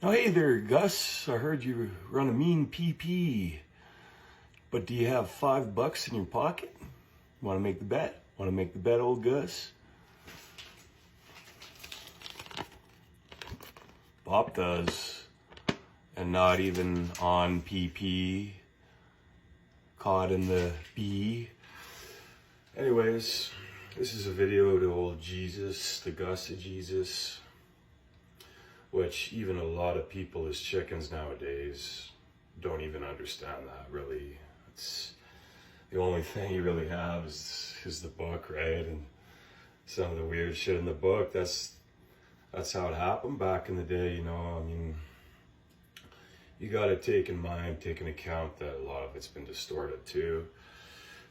Oh, hey there, Gus. I heard you run a mean PP. But do you have $5 in your pocket? Want to make the bet? Want to make the bet, old Gus? Bop'Z. And not even on PP. Caught in the B. Anyways, this is a video to old Jesis, the guss of Jesis. Which even a lot of people as chickens nowadays don't even understand that, really. It's the only thing you really have is the book, right? And some of the weird shit in the book, that's how it happened back in the day, you know. I mean, you gotta take in account that a lot of it's been distorted too.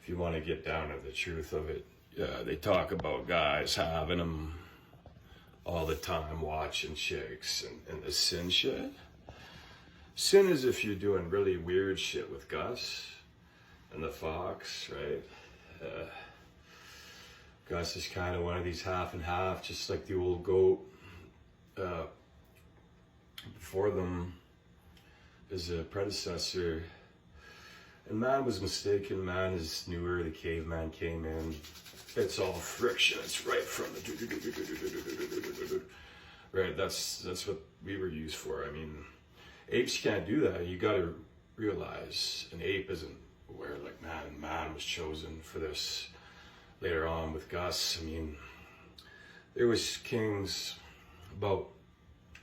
If you want to get down to the truth of it, yeah, they talk about guys having them all the time, watching chicks and the sin shit. Sin is if you're doing really weird shit with Gus and the fox, right? Gus is kind of one of these half and half, just like the old goat. Before them is a predecessor. And man was mistaken. Man is newer. The caveman came in. It's all friction. It's right from the right. That's what we were used for. I mean, apes can't do that. You got to realize an ape isn't aware like man. Man was chosen for this later on with Gus. I mean, there was kings about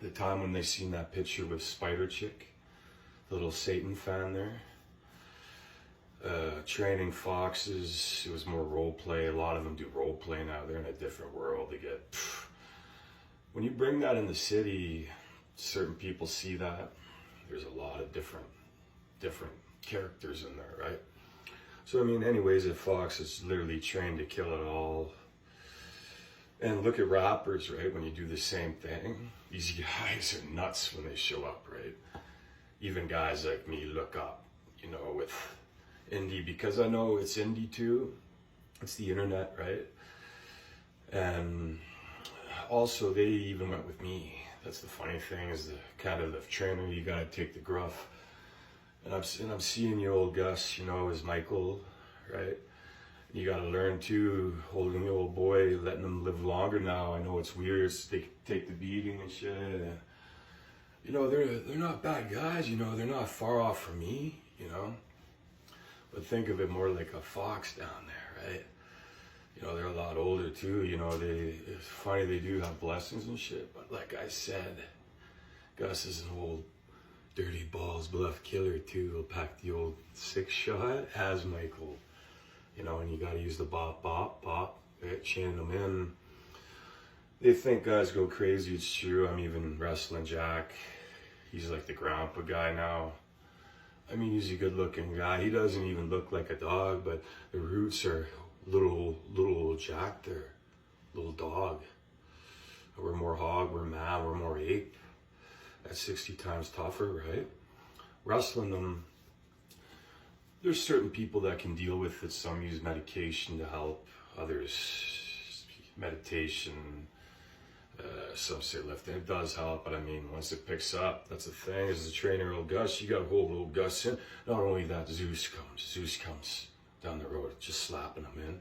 the time when they seen that picture with Spider Chick, the little Satan fan there. Training foxes, it was more role play. A lot of them do role play now. They're in a different world. They get when you bring that in the city, certain people see that. There's a lot of different characters in there, right? So I mean, anyways, a fox is literally trained to kill it all. And look at rappers, right? When you do the same thing, these guys are nuts when they show up, right? Even guys like me look up, you know, with indie, because I know it's indie too. It's the internet, right? And also they even went with me. That's the funny thing, is the kind of the trainer, you gotta take the gruff. And I'm seeing you, old Gus, you know, as Michael, right? You gotta learn too, holding the old boy, letting them live longer now. I know it's weird, they take the beating and shit. And, you know, they're not bad guys, you know, they're not far off from me, you know. But think of it more like a fox down there, right? You know, they're a lot older too, you know, it's funny, they do have blessings and shit, but like I said, Gus is an old dirty balls bluff killer too. He'll pack the old 6-shot as Michael, you know, and you gotta use the bop, right? Chaining them in. They think guys go crazy, it's true. I'm even wrestling Jack. He's like the grandpa guy now. I mean, he's a good-looking guy. He doesn't even look like a dog, but the roots are little old Jack there, little dog. We're more hog, we're man, we're more ape. That's 60 times tougher, right? Wrestling them, there's certain people that can deal with it. Some use medication to help, others meditation. Some say lifting, it does help, but I mean, once it picks up, that's the thing. As a trainer, old Gus, you gotta hold old Gus in. Not only that, Zeus comes down the road, just slapping him in.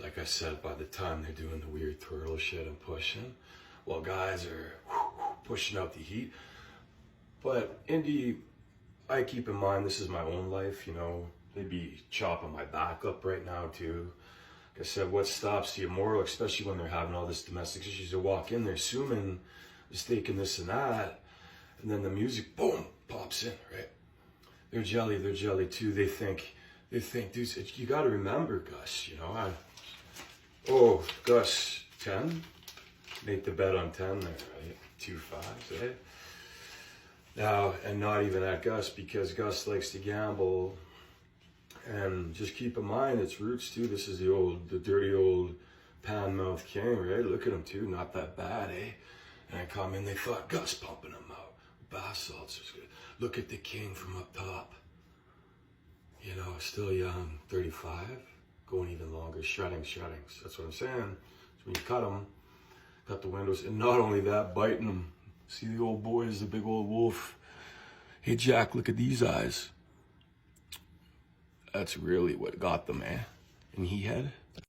Like I said, by the time they're doing the weird twirl shit and pushing, while guys are pushing out the heat. But Indy, I keep in mind, this is my own life, you know. They'd be chopping my back up right now too. Like I said, what stops the immoral, especially when they're having all this domestic issues? They walk in, they're assuming, mistaking this and that, and then the music, boom, pops in, right? They're jelly too. They think, dude, you gotta remember, Gus, you know, Gus, 10? Make the bet on 10 there, right? 2 5s, right? Now, and not even at Gus, because Gus likes to gamble. And just keep in mind, its roots too. This is the dirty old pan-mouthed king, right? Look at him too, not that bad, eh? And I come in, they thought Gus pumping him out. Bath salts was good. Look at the king from up top. You know, still young, 35, going even longer, shreddings. That's what I'm saying. So when you cut them, cut the windows, and not only that, biting them, See the old boys, the big old wolf. Hey, Jack, look at these eyes. That's really what got them, man. And he had